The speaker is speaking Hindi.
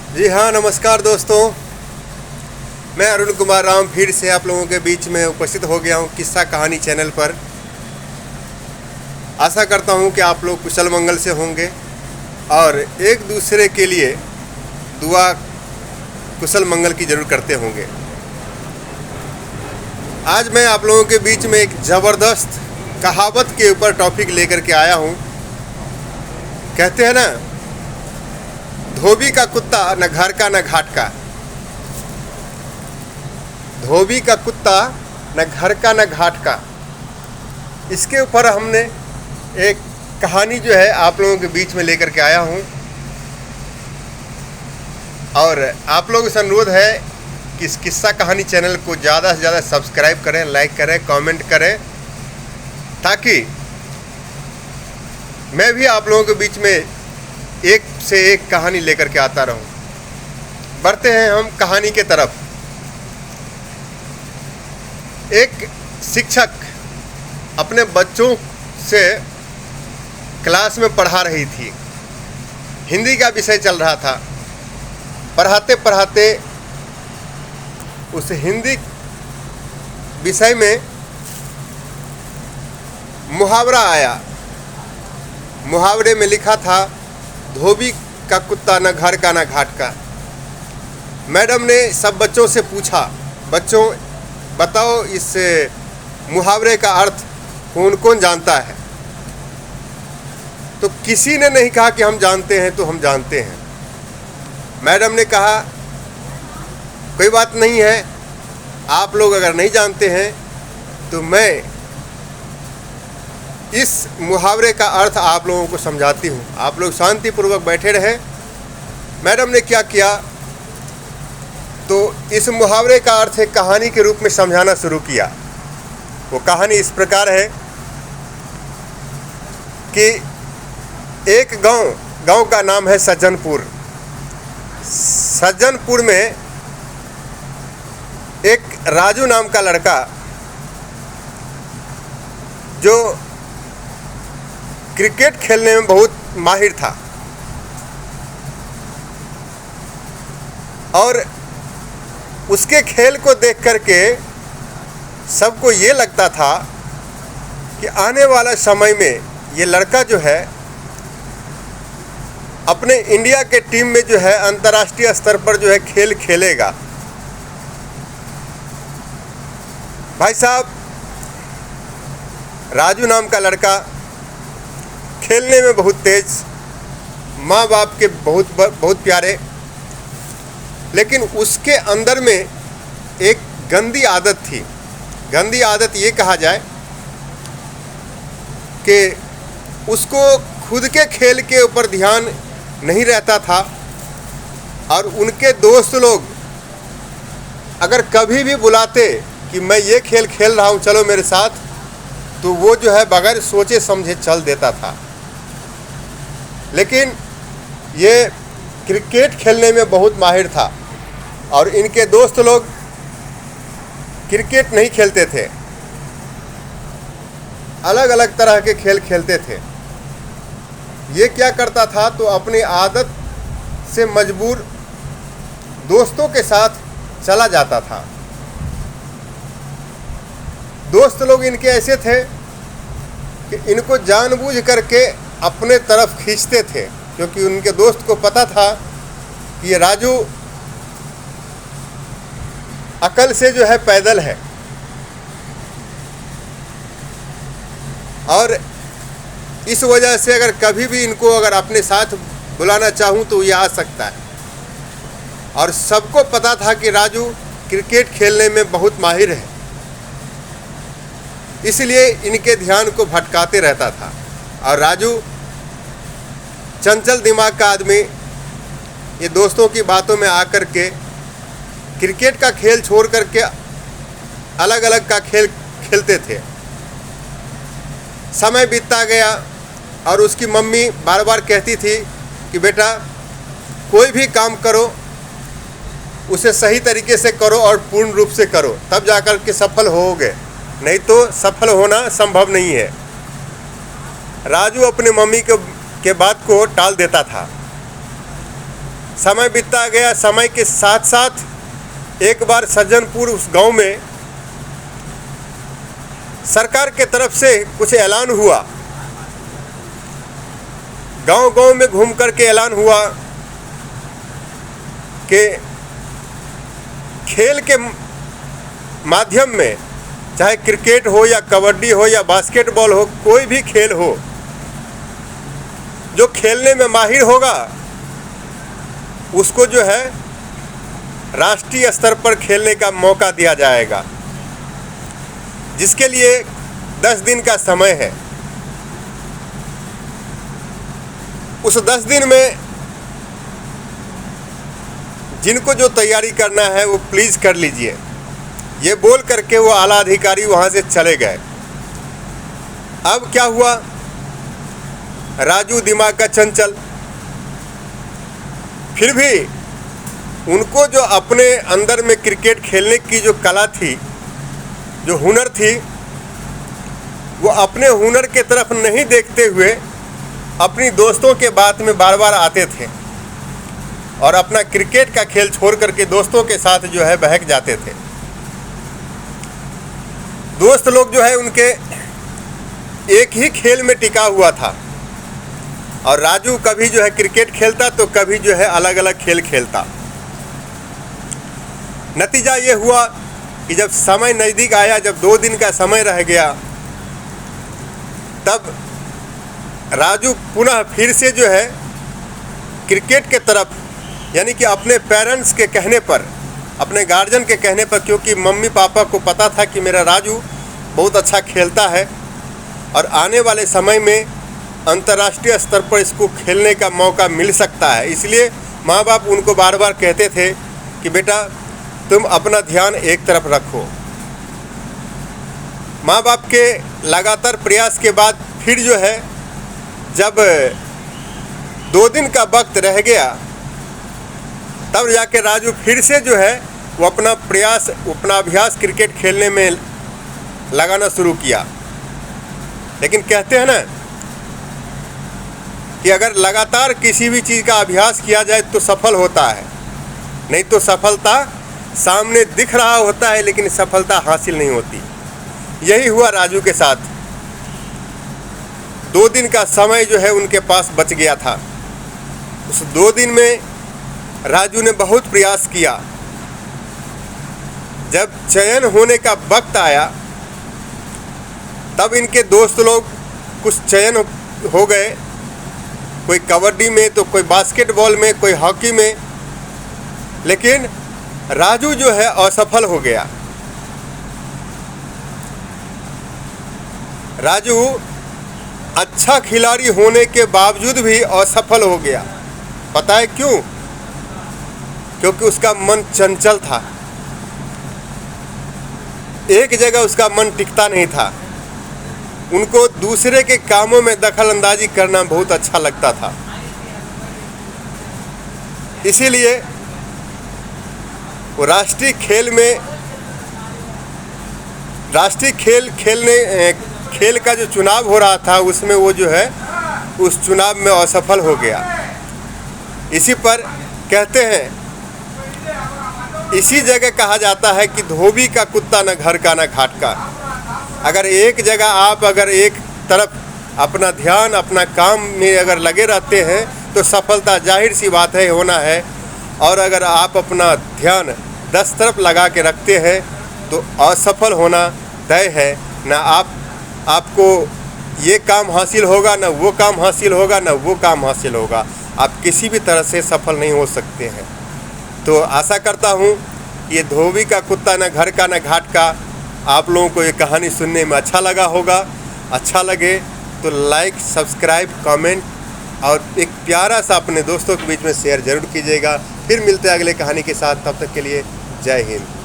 जी हाँ, नमस्कार दोस्तों। मैं अरुण कुमार राम फिर से आप लोगों के बीच में उपस्थित हो गया हूँ किस्सा कहानी चैनल पर। आशा करता हूँ कि आप लोग कुशल मंगल से होंगे और एक दूसरे के लिए दुआ कुशल मंगल की ज़रूर करते होंगे। आज मैं आप लोगों के बीच में एक ज़बरदस्त कहावत के ऊपर टॉपिक लेकर के आया हूँ। कहते हैं ना, धोबी का कुत्ता न घर का न घाट का। धोबी का कुत्ता न घर का न घाट का। इसके ऊपर हमने एक कहानी जो है आप लोगों के बीच में लेकर के आया हूँ और आप लोगों से अनुरोध है कि इस किस्सा कहानी चैनल को ज़्यादा से ज़्यादा सब्सक्राइब करें, लाइक करें, कमेंट करें, ताकि मैं भी आप लोगों के बीच में एक से एक कहानी लेकर के आता रहूं। बढ़ते हैं हम कहानी के तरफ। एक शिक्षक अपने बच्चों से क्लास में पढ़ा रही थी। हिंदी का विषय चल रहा था। पढ़ाते पढ़ाते उस हिंदी विषय में मुहावरा आया। मुहावरे में लिखा था, धोबी का कुत्ता न घर का न घाट का। मैडम ने सब बच्चों से पूछा, बच्चों बताओ इस मुहावरे का अर्थ कौन कौन जानता है? तो किसी ने नहीं कहा कि हम जानते हैं, तो हम जानते हैं। मैडम ने कहा, कोई बात नहीं है, आप लोग अगर नहीं जानते हैं तो मैं इस मुहावरे का अर्थ आप लोगों को समझाती हूँ। आप लोग शांतिपूर्वक बैठे रहें। मैडम ने क्या किया, तो इस मुहावरे का अर्थ एक कहानी के रूप में समझाना शुरू किया। वो कहानी इस प्रकार है कि एक गांव का नाम है सज्जनपुर। सज्जनपुर में एक राजू नाम का लड़का, जो क्रिकेट खेलने में बहुत माहिर था और उसके खेल को देख करके सबको ये लगता था कि आने वाला समय में ये लड़का जो है अपने इंडिया के टीम में जो है अंतर्राष्ट्रीय स्तर पर जो है खेल खेलेगा। भाई साहब, राजू नाम का लड़का खेलने में बहुत तेज, माँ बाप के बहुत प्यारे, लेकिन उसके अंदर में एक गंदी आदत थी। गंदी आदत ये कहा जाए कि उसको खुद के खेल के ऊपर ध्यान नहीं रहता था और उनके दोस्त लोग अगर कभी भी बुलाते कि मैं ये खेल खेल रहा हूँ, चलो मेरे साथ, तो वो जो है बगैर सोचे समझे चल देता था। लेकिन ये क्रिकेट खेलने में बहुत माहिर था और इनके दोस्त लोग क्रिकेट नहीं खेलते थे, अलग अलग तरह के खेल खेलते थे। ये क्या करता था, तो अपनी आदत से मजबूर दोस्तों के साथ चला जाता था। दोस्त लोग इनके ऐसे थे कि इनको जानबूझ करके अपने तरफ खींचते थे, क्योंकि उनके दोस्त को पता था कि ये राजू अकल से जो है पैदल है और इस वजह से अगर कभी भी इनको अगर अपने साथ बुलाना चाहूँ तो ये आ सकता है। और सबको पता था कि राजू क्रिकेट खेलने में बहुत माहिर है, इसलिए इनके ध्यान को भटकाते रहता था। और राजू चंचल दिमाग का आदमी ये दोस्तों की बातों में आकर के क्रिकेट का खेल छोड़ करके अलग अलग का खेल खेलते थे। समय बीतता गया और उसकी मम्मी बार बार कहती थी कि बेटा, कोई भी काम करो उसे सही तरीके से करो और पूर्ण रूप से करो, तब जाकर के सफल होगे, नहीं तो सफल होना संभव नहीं है। राजू अपने मम्मी के बात को टाल देता था। समय बीतता गया। समय के साथ साथ एक बार सज्जनपुर उस गांव में सरकार के तरफ से कुछ ऐलान हुआ। गांव गांव में घूम कर के ऐलान हुआ कि खेल के माध्यम में, चाहे क्रिकेट हो या कबड्डी हो या बास्केटबॉल हो, कोई भी खेल हो, जो खेलने में माहिर होगा उसको जो है राष्ट्रीय स्तर पर खेलने का मौका दिया जाएगा, जिसके लिए 10 दिन का समय है। उस 10 दिन में जिनको जो तैयारी करना है वो प्लीज़ कर लीजिए। ये बोल करके वो आला अधिकारी वहाँ से चले गए। अब क्या हुआ, राजू दिमाग का चंचल, फिर भी उनको जो अपने अंदर में क्रिकेट खेलने की जो कला थी, जो हुनर थी, वो अपने हुनर के तरफ नहीं देखते हुए अपनी दोस्तों के बात में बार बार आते थे और अपना क्रिकेट का खेल छोड़ करके दोस्तों के साथ जो है बहक जाते थे। दोस्त लोग जो है उनके एक ही खेल में टिका हुआ था और राजू कभी जो है क्रिकेट खेलता तो कभी जो है अलग अलग खेल खेलता। नतीजा ये हुआ कि जब समय नज़दीक आया, जब 2 दिन का समय रह गया, तब राजू पुनः फिर से जो है क्रिकेट के तरफ, यानी कि अपने पेरेंट्स के कहने पर, अपने गार्जियन के कहने पर, क्योंकि मम्मी पापा को पता था कि मेरा राजू बहुत अच्छा खेलता है और आने वाले समय में अंतर्राष्ट्रीय स्तर पर इसको खेलने का मौका मिल सकता है, इसलिए माँ बाप उनको बार बार कहते थे कि बेटा तुम अपना ध्यान एक तरफ रखो। माँ बाप के लगातार प्रयास के बाद फिर जो है जब 2 दिन का वक्त रह गया, तब जाके राजू फिर से जो है वो अपना प्रयास, अपना अभ्यास क्रिकेट खेलने में लगाना शुरू किया। लेकिन कहते हैं ना कि अगर लगातार किसी भी चीज़ का अभ्यास किया जाए तो सफल होता है, नहीं तो सफलता सामने दिख रहा होता है लेकिन सफलता हासिल नहीं होती। यही हुआ राजू के साथ। 2 दिन का समय जो है उनके पास बच गया था। उस 2 दिन में राजू ने बहुत प्रयास किया। जब चयन होने का वक्त आया तब इनके दोस्त लोग कुछ चयन हो गए, कोई कबड्डी में तो कोई बास्केटबॉल में, कोई हॉकी में, लेकिन राजू जो है असफल हो गया। राजू अच्छा खिलाड़ी होने के बावजूद भी असफल हो गया। पता है क्यों? क्योंकि उसका मन चंचल था, एक जगह उसका मन टिकता नहीं था। उनको दूसरे के कामों में दखल अंदाजी करना बहुत अच्छा लगता था, इसीलिए वो राष्ट्रीय खेल का जो चुनाव हो रहा था उसमें वो जो है उस चुनाव में असफल हो गया। इसी पर कहते हैं, इसी जगह कहा जाता है कि धोबी का कुत्ता न घर का न घाट का। अगर एक जगह आप अगर एक तरफ अपना ध्यान, अपना काम में अगर लगे रहते हैं तो सफलता जाहिर सी बात है होना है, और अगर आप अपना ध्यान 10 तरफ लगा के रखते हैं तो असफल होना तय है। ना आपको ये काम हासिल होगा, ना वो काम हासिल होगा, ना वो काम हासिल होगा। आप किसी भी तरह से सफल नहीं हो सकते हैं। तो आशा करता हूँ ये धोबी का कुत्ता न घर का न घाट का आप लोगों को ये कहानी सुनने में अच्छा लगा होगा। अच्छा लगे तो लाइक, सब्सक्राइब, कमेंट और एक प्यारा सा अपने दोस्तों के बीच में शेयर ज़रूर कीजिएगा। फिर मिलते हैं अगले कहानी के साथ, तब तक के लिए जय हिंद।